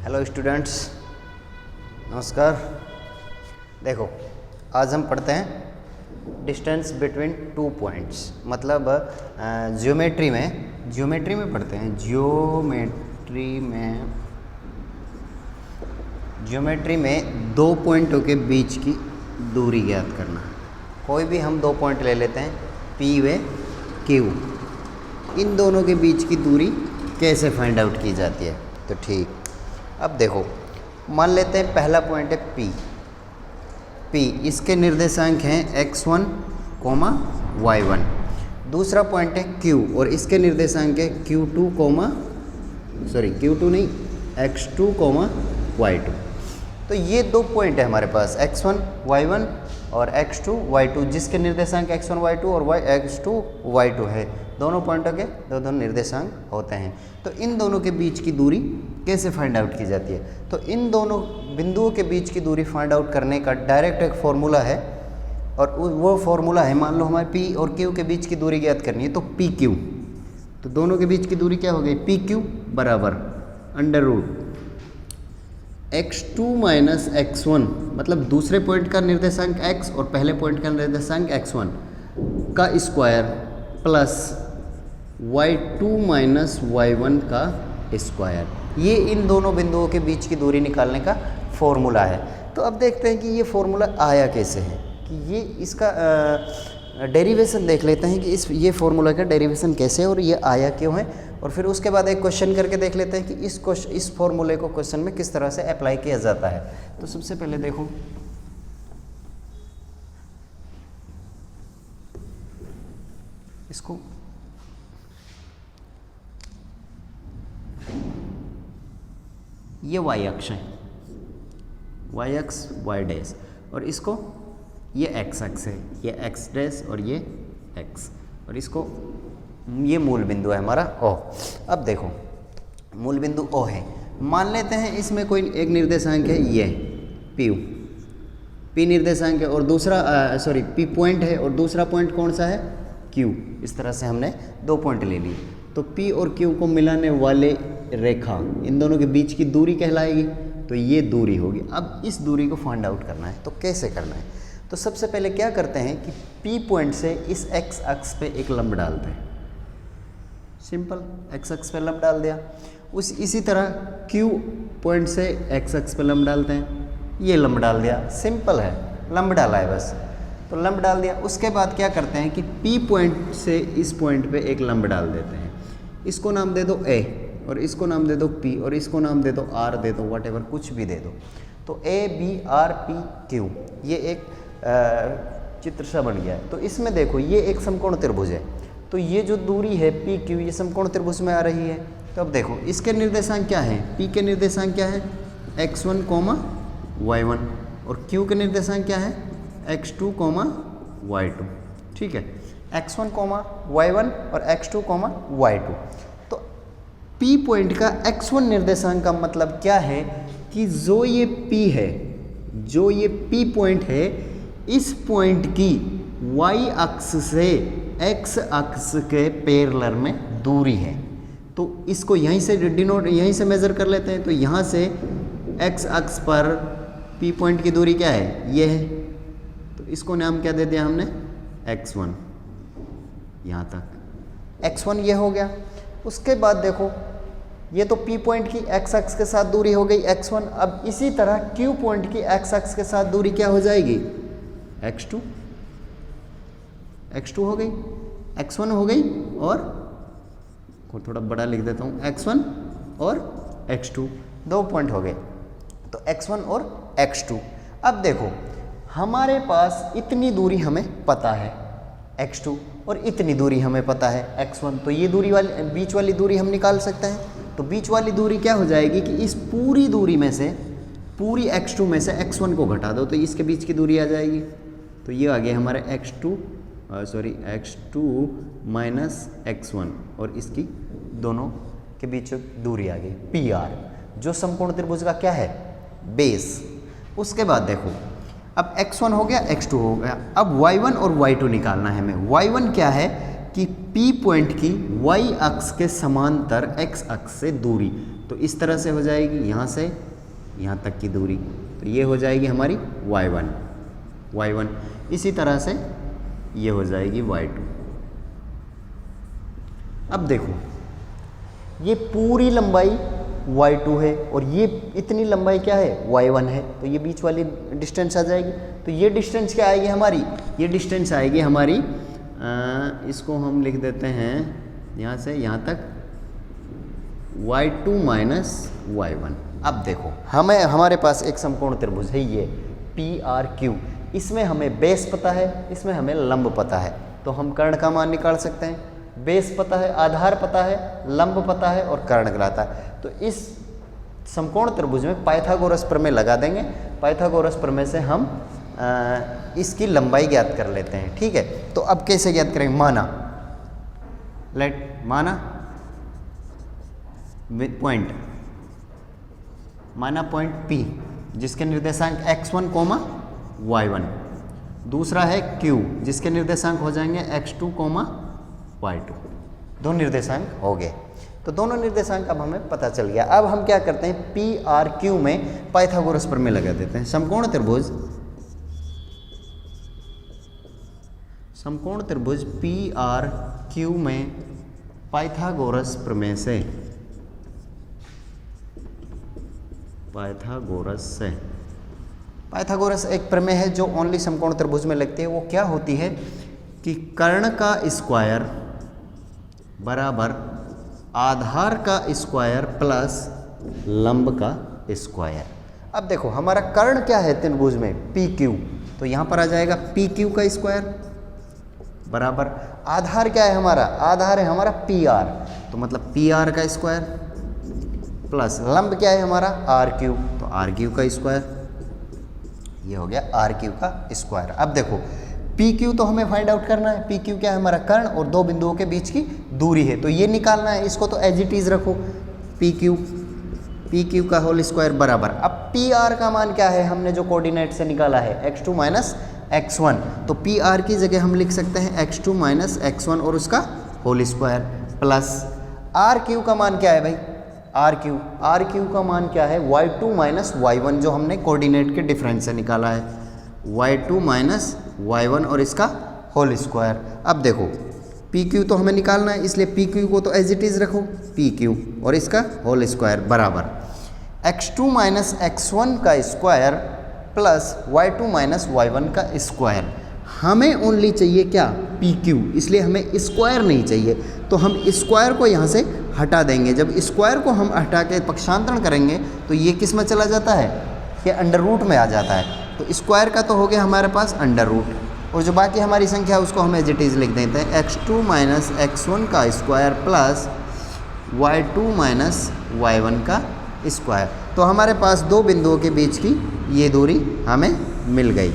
Hello students, नमस्कार। देखो, आज हम पढ़ते हैं डिस्टेंस बिटवीन टू पॉइंट्स। मतलब ज्योमेट्री में पढ़ते हैं। ज्योमेट्री में दो पॉइंटों के बीच की दूरी ज्ञात करना। कोई भी हम दो पॉइंट ले लेते हैं, P व Q। इन दोनों के बीच की दूरी कैसे फाइंड आउट की जाती है? तो ठीक, अब देखो, मान लेते हैं पहला पॉइंट है P। इसके निर्देशांक हैं x1, y1। दूसरा पॉइंट है Q और इसके निर्देशांक है Q2 नहीं, x2, y2। तो ये दो पॉइंट है हमारे पास, x1, y1 और x2, y2, जिसके निर्देशांक x1, y2 और x2, y2 है। दोनों पॉइंटों के दो निर्देशांक होते हैं। तो इन दोनों के बीच की दूरी कैसे फाइंड आउट की जाती है? तो इन दोनों बिंदुओं के बीच की दूरी फाइंड आउट करने का डायरेक्ट एक फॉर्मूला है, और वो फॉर्मूला है, मान लो हमारे P और Q के बीच की दूरी ज्ञात करनी है, तो PQ। तो दोनों के बीच की दूरी क्या हो गई? PQ बराबर √x2 माइनस x1, मतलब दूसरे पॉइंट का निर्देशांक x और पहले पॉइंट का निर्देशांक x1 का square plus y2 minus y1 का स्क्वायर। ये इन दोनों बिंदुओं के बीच की दूरी निकालने का फॉर्मूला है। तो अब देखते हैं कि ये फॉर्मूला आया कैसे है, कि ये इसका डेरिवेशन देख लेते हैं कि ये फॉर्मूला का डेरिवेशन कैसे है और ये आया क्यों है। और फिर उसके बाद एक क्वेश्चन करके देख लेते हैं कि इस फॉर्मूले को क्वेश्चन में किस तरह से अप्लाई किया जाता है। तो सबसे पहले देखो, इसको ये y अक्ष है, y अक्ष y डैश, और इसको ये x अक्ष है, ये x डैश और ये x, और इसको ये मूल बिंदु है हमारा O। अब देखो, मूल बिंदु O है, मान लेते हैं इसमें कोई एक निर्देशांक है, ये P निर्देशांक है, और दूसरा P पॉइंट है, और दूसरा पॉइंट कौन सा है? Q। इस तरह से हमने दो पॉइंट ले लिए। तो P और Q को मिलाने वाले रेखा, इन दोनों के बीच की दूरी कहलाएगी। तो ये दूरी होगी। अब इस दूरी को फाइंड आउट करना है, तो कैसे करना है? तो सबसे पहले क्या करते हैं कि P पॉइंट से इस x अक्ष पे एक लंब डालते हैं। सिंपल, x अक्ष पे लंब डाल दिया। इसी तरह Q पॉइंट से x अक्ष पे लंब डालते हैं, ये लंब डाल दिया। सिंपल है, लंब डाला है बस, तो लंब डाल दिया। उसके बाद क्या करते हैं कि P पॉइंट से इस पॉइंट पे एक लंब डाल देते हैं। इसको नाम दे दो A, और इसको नाम दे दो P, और इसको नाम दे दो R, दे दो व्हाटएवर, कुछ भी दे दो। तो A B R P Q, ये एक चित्र सा बन गया है। तो इसमें देखो, ये एक समकोण त्रिभुज है, तो ये जो दूरी है PQ, ये समकोण त्रिभुज में आ रही है। तो अब देखो, इसके निर्देशांक क्या है? P के निर्देशांक क्या है? x1, y1, और Q के निर्देशांक क्या है? x2, y2। ठीक है, x1, y1 और x2, y2। तो P पॉइंट का x1 निर्देशांक का मतलब क्या है कि जो ये P है, जो ये P पॉइंट है, इस पॉइंट की y अक्ष से x अक्ष के पैरेलल में दूरी है। तो इसको यहीं से मेजर कर लेते हैं। तो यहाँ से x अक्ष पर P पॉइंट की दूरी क्या है? ये है। तो इसको नाम क्या दे दिया हमने? x1। यहाँ तक x1 ये हो गया। उसके बाद देखो, ये तो P पॉइंट की x अक्ष के साथ दूरी हो गई x1। अब इसी तरह Q पॉइंट की x अक्ष के साथ दूरी क्या हो जाएगी? x2 हो गई, x1 हो गई, और को थोड़ा बड़ा लिख देता हूँ, x1 और x2, दो pॉइंट हो गए। तो x1 और x2। अब देखो, हमारे पास इतनी दूरी हमें पता है x2, और इतनी दूरी हमें पता है x1। तो ये दूरी वाली, बीच वाली दूरी हम निकाल सकते हैं। तो बीच वाली दूरी क्या हो जाएगी कि इस पूरी दूरी में से, पूरी x2 में से x1 को घटा दो, तो इसके बीच की दूरी आ जाएगी। तो ये आ गया हमारे x2 माइनस x1, और इसकी दोनों के बीच दूरी आ गई PR, जो समकोण त्रिभुज का क्या है? बेस। उसके बाद देखो, अब x1 हो गया, x2 हो गया। अब y1 और y2 निकालना है हमें। y1 क्या है कि P पॉइंट की y अक्ष के समांतर x अक्ष से दूरी, तो इस तरह से हो जाएगी, यहाँ से यहाँ तक की दूरी, तो ये हो जाएगी हमारी y1। इसी तरह से ये हो जाएगी y2। अब देखो ये पूरी लंबाई y2 है और ये इतनी लंबाई क्या है, y1 है, तो ये बीच वाली डिस्टेंस आ जाएगी। तो ये डिस्टेंस क्या आएगी हमारी, ये डिस्टेंस आएगी हमारी, इसको हम लिख देते हैं यहाँ से यहाँ तक y2 माइनस y1। अब देखो हमारे पास एक समकोण त्रिभुज है ये PRQ, इसमें हमें बेस पता है, इसमें हमें लंब पता है, तो हम कर्ण का मान निकाल सकते हैं। बेस पता है, आधार पता है, लंब पता है और कर्ण गिराता है। तो इस समकोण त्रिभुज में पाइथागोरस प्रमेय लगा देंगे। पाइथागोरस प्रमेय से हम इसकी लंबाई ज्ञात कर लेते हैं। ठीक है, तो अब कैसे ज्ञात करेंगे, माना पॉइंट, माना पॉइंट P जिसके निर्देशांक x1, y1, दूसरा है Q जिसके निर्देशांक हो जाएंगे x2, y2। दो निर्देशांक हो गए, तो दोनों निर्देशांक अब हमें पता चल गया। अब हम क्या करते हैं, PRQ में पाइथागोरस प्रमेय लगा देते हैं। समकोण त्रिभुज PRQ में पाइथागोरस प्रमेय से, पाइथागोरस एक प्रमेय है जो ओनली समकोण त्रिभुज में लगती है। वो क्या होती है कि कर्ण का स्क्वायर बराबर आधार का स्क्वायर प्लस लंब का स्क्वायर। अब देखो हमारा कर्ण क्या है त्रिभुज में, PQ, तो यहाँ पर आ जाएगा PQ का स्क्वायर बराबर आधार क्या है हमारा, आधार है हमारा PR, तो मतलब PR का स्क्वायर प्लस लंब क्या है हमारा RQ, तो RQ का स्क्वायर। ये हो गया RQ का स्क्वायर। अब देखो PQ तो हमें फाइंड आउट करना है, PQ क्या है हमारा कर्ण और दो बिंदुओं के बीच की दूरी है, तो ये निकालना है। इसको तो एज इट इज रखो, PQ का होल स्क्वायर बराबर, अब PR का मान क्या है, हमने जो कोऑर्डिनेट से निकाला है x2 माइनस x1, तो PR की जगह हम लिख सकते हैं x2 माइनस x1 और उसका होल स्क्वायर प्लस RQ का मान क्या है भाई, RQ का मान क्या है, y2 माइनस y1 जो हमने कोऑर्डिनेट के डिफरेंस से निकाला है, y2 माइनस y1 और इसका होल स्क्वायर। अब देखो PQ तो हमें निकालना है, इसलिए PQ को तो एज इट इज रखो, PQ और इसका होल स्क्वायर बराबर x2 माइनस x1 का square plus y2 minus y1 का स्क्वायर। हमें ओनली चाहिए क्या, PQ, इसलिए हमें स्क्वायर नहीं चाहिए, तो हम स्क्वायर को यहाँ से हटा देंगे। जब स्क्वायर को हम हटा के पक्षांतरण करेंगे तो ये किस में चला जाता है, ये अंडर रूट में आ जाता है। तो स्क्वायर का तो हो गया हमारे पास अंडर रूट, और जो बाकी हमारी संख्या है उसको हम एज इट इज लिख देते हैं, x2 माइनस x1 का square plus y2 minus y1 का स्क्वायर। तो हमारे पास दो बिंदुओं के बीच की ये दूरी हमें मिल गई,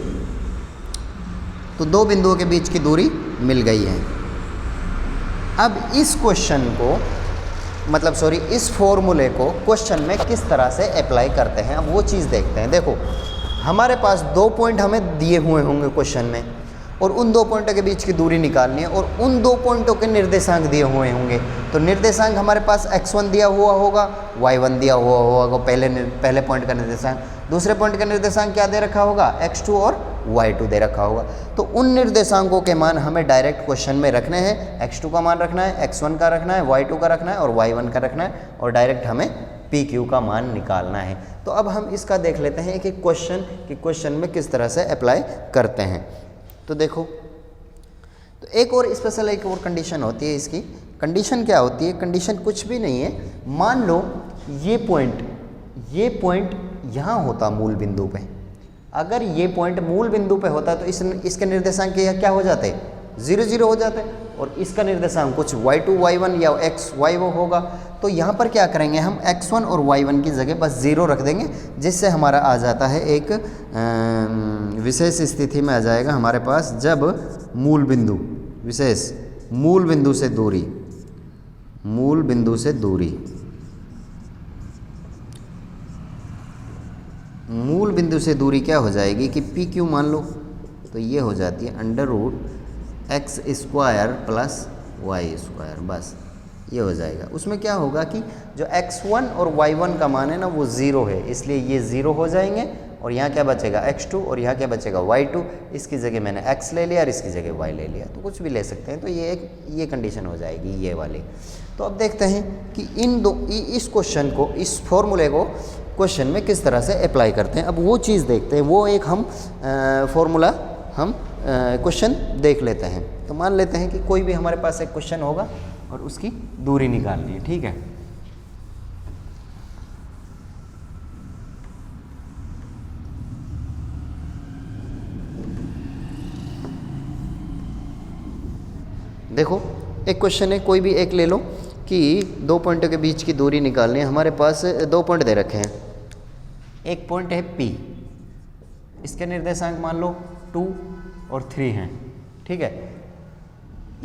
तो दो बिंदुओं के बीच की दूरी मिल गई है। अब इस क्वेश्चन को इस फॉर्मूले को क्वेश्चन में किस तरह से अप्लाई करते हैं, अब वो चीज़ देखते हैं। देखो हमारे पास दो पॉइंट हमें दिए हुए होंगे क्वेश्चन में, और उन दो पॉइंटों के बीच की दूरी निकालनी है, और उन दो पॉइंटों के निर्देशांक दिए हुए होंगे। तो निर्देशांक हमारे पास x1 दिया हुआ होगा, y1 दिया हुआ होगा पहले पॉइंट का निर्देशांक, दूसरे पॉइंट का निर्देशांक क्या दे रखा होगा, x2 और y2 दे रखा होगा। तो उन निर्देशांकों के मान हमें डायरेक्ट क्वेश्चन में रखने हैं, x2 का मान रखना है, x1 का रखना है, y2 का रखना है और y1 का रखना है, और डायरेक्ट हमें PQ का मान निकालना है। तो अब हम इसका देख लेते हैं कि क्वेश्चन में किस तरह से अप्लाई करते हैं। तो देखो, तो एक और कंडीशन होती है इसकी। कंडीशन क्या होती है, कंडीशन कुछ भी नहीं है। मान लो ये पॉइंट यहाँ होता मूल बिंदु पे, अगर ये पॉइंट मूल बिंदु पे होता तो इसके निर्देशांक क्या हो जाते, 0 0 हो जाते, और इसका निर्देशांक कुछ y2 y1 या x y वो होगा। तो यहाँ पर क्या करेंगे, हम x1 और y1 की जगह बस 0 रख देंगे, जिससे हमारा आ जाता है एक विशेष स्थिति में आ जाएगा हमारे पास, जब मूल बिंदु से दूरी क्या हो जाएगी कि PQ मान लो, तो ये हो जाती है under root x² plus y square, बस ये हो जाएगा। उसमें क्या होगा कि जो x1 और y1 का मान है ना वो 0 है, इसलिए ये 0 हो जाएंगे और यहाँ क्या बचेगा x2 और यहाँ क्या बचेगा y2। इसकी जगह मैंने x ले लिया और इसकी जगह y ले लिया, तो कुछ भी ले सकते हैं। तो ये कंडीशन हो जाएगी ये वाली। तो अब देखते हैं कि इस क्वेश्चन को, इस फॉर्मूले को क्वेश्चन में किस तरह से अप्लाई करते हैं। अब वो चीज़ देखते हैं, वो एक हम फॉर्मूला हम क्वेश्चन देख लेते हैं। तो मान लेते हैं कि कोई भी हमारे पास एक क्वेश्चन होगा और उसकी दूरी निकालनी है, ठीक है। देखो एक क्वेश्चन है, कोई भी एक ले लो कि दो पॉइंटों के बीच की दूरी निकालनी है। हमारे पास दो पॉइंट दे रखे हैं, एक पॉइंट है P, इसके निर्देशांक मान लो 2 और 3 हैं, ठीक है।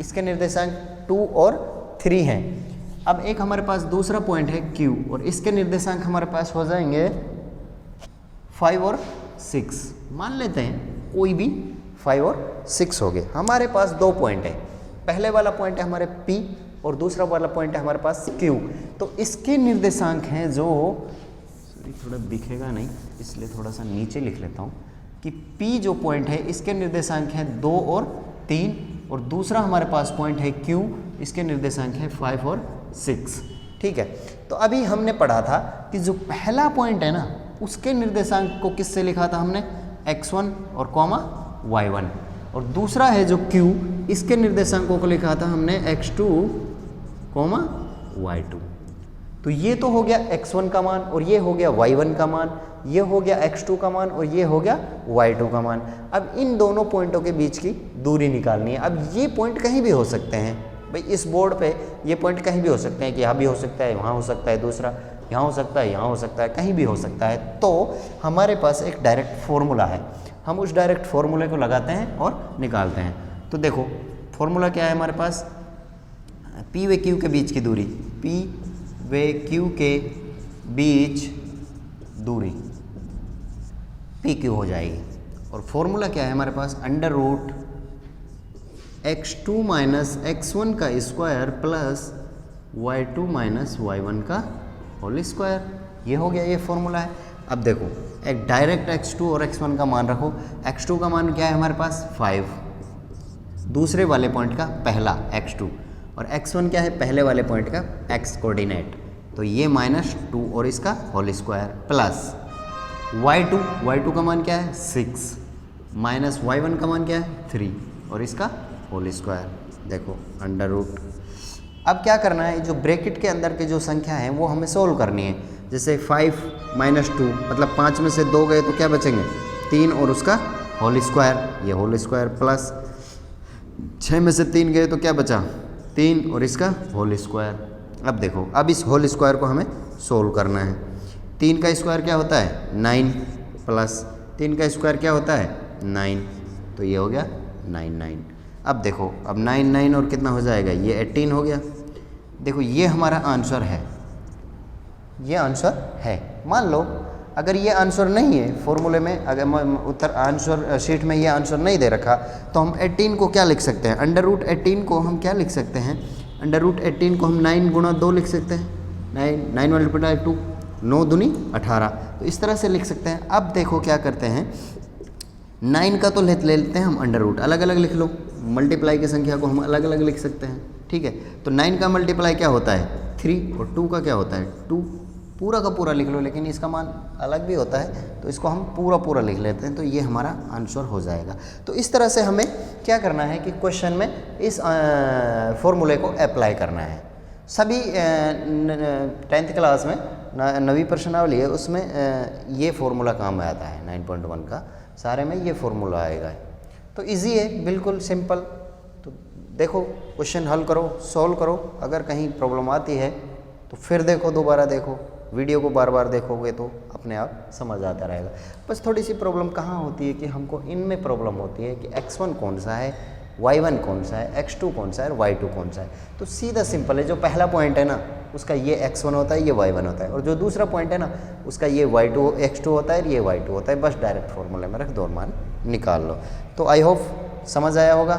इसके निर्देशांक 2 और 3 हैं। अब एक हमारे पास दूसरा पॉइंट है Q और इसके निर्देशांक हमारे पास हो जाएंगे 5 और 6। मान लेते हैं कोई भी 5 और 6 हो गए। हमारे पास दो पॉइंट है, पहले वाला पॉइंट है हमारे P और दूसरा वाला पॉइंट है हमारे पास Q। तो इसके निर्देशांक हैं जो, सॉरी थोड़ा दिखेगा नहीं इसलिए थोड़ा सा नीचे लिख लेता हूँ कि P जो पॉइंट है इसके निर्देशांक हैं 2 और 3 और दूसरा हमारे पास पॉइंट है Q, इसके निर्देशांक है 5 और 6, ठीक है। तो अभी हमने पढ़ा था कि जो पहला पॉइंट है ना उसके निर्देशांक को किससे लिखा था हमने, x1 और y1, और दूसरा है जो Q, इसके निर्देशांकों को लिखा था हमने x2, y2। तो ये तो हो गया x1 का मान और ये हो गया y1 का मान, ये हो गया x2 का मान और ये हो गया y2 का मान। अब इन दोनों पॉइंटों के बीच की दूरी निकालनी है। अब ये पॉइंट कहीं भी हो सकते हैं भाई, इस बोर्ड पे ये पॉइंट कहीं भी हो सकते हैं कि यहाँ भी हो सकता है, वहाँ हो सकता है, दूसरा यहाँ हो सकता है, यहाँ हो सकता है, कहीं भी हो सकता है। तो हमारे पास एक डायरेक्ट फॉर्मूला है, हम उस डायरेक्ट फॉर्मूले को लगाते हैं और निकालते हैं। तो देखो फॉर्मूला क्या है हमारे पास, P व Q के बीच की दूरी, P व Q के बीच दूरी PQ हो जाएगी। और फॉर्मूला क्या है हमारे पास, under root x2 minus x1 का square plus y2 minus y1 का होल स्क्वायर। ये हो गया, ये फॉर्मूला है। अब देखो एक डायरेक्ट x2 और x1 का मान रखो। x2 का मान क्या है हमारे पास 5, दूसरे वाले पॉइंट का पहला x2, और x1 क्या है पहले वाले पॉइंट का x कोऑर्डिनेट, तो ये -2 और इसका होल स्क्वायर प्लस y2 का मान क्या है 6 माइनस y1 का मान क्या है 3 और इसका होल स्क्वायर। देखो अंडर रूट। अब क्या करना है, जो ब्रैकेट के अंदर के जो संख्या है वो हमें सोल्व करनी है। जैसे 5 माइनस 2 मतलब 5 में से 2 गए तो क्या बचेंगे 3 और उसका होल स्क्वायर, ये होल स्क्वायर प्लस 6 में से 3 गए तो क्या बचा 3 और इसका होल स्क्वायर। अब देखो, अब इस होल स्क्वायर को हमें सोल्व करना है। 3 का स्क्वायर क्या होता है 9 प्लस 3 का स्क्वायर क्या होता है 9, तो ये हो गया 9। अब देखो, अब 9 और कितना हो जाएगा, ये 18 हो गया। देखो ये हमारा आंसर है, ये आंसर है। मान लो अगर ये आंसर नहीं है फॉर्मूले में, अगर उत्तर आंसर शीट में ये आंसर नहीं दे रखा, तो हम 18 को क्या लिख सकते हैं, अंडर रूट 18 को हम क्या लिख सकते हैं, अंडर रूट 18 को हम 9 गुणा 2 लिख सकते हैं। 9 मल्टीप्लाई 2, 9 दूनी 18, तो इस तरह से लिख सकते हैं। अब देखो क्या करते हैं, 9 का तो ले लेते हैं हम अंडर रूट, अलग अलग लिख लो, मल्टीप्लाई की संख्या को हम अलग अलग लिख सकते हैं, ठीक है। तो 9 का मल्टीप्लाई क्या होता है 3 और 2 का क्या होता है 2, पूरा का पूरा लिख लो, लेकिन इसका मान अलग भी होता है तो इसको हम पूरा लिख लेते हैं, तो ये हमारा आंसर हो जाएगा। तो इस तरह से हमें क्या करना है कि क्वेश्चन में इस फॉर्मूले को अप्लाई करना है। सभी 10th क्लास में 9वीं प्रश्नावली है, उसमें ये फॉर्मूला काम में आता है, 9.1 का सारे में ये फॉर्मूला आएगा। तो इजी है, बिल्कुल सिंपल। तो देखो क्वेश्चन हल करो, सॉल्व करो। अगर कहीं प्रॉब्लम आती है तो फिर देखो, दोबारा देखो, वीडियो को बार बार देखोगे तो अपने आप समझ आता रहेगा। बस थोड़ी सी प्रॉब्लम कहाँ होती है कि हमको इनमें प्रॉब्लम होती है कि x1 कौन सा है, y1 कौन सा है, x2 कौन सा है और y2 कौन सा है। तो सीधा सिंपल है, जो पहला पॉइंट है ना उसका ये x1 होता है, ये y1 होता है, और जो दूसरा पॉइंट है ना उसका ये x2 होता है, ये y2 होता है। बस डायरेक्ट फॉर्मूले में रख दो और मान निकाल लो। तो आई होप समझ आया होगा।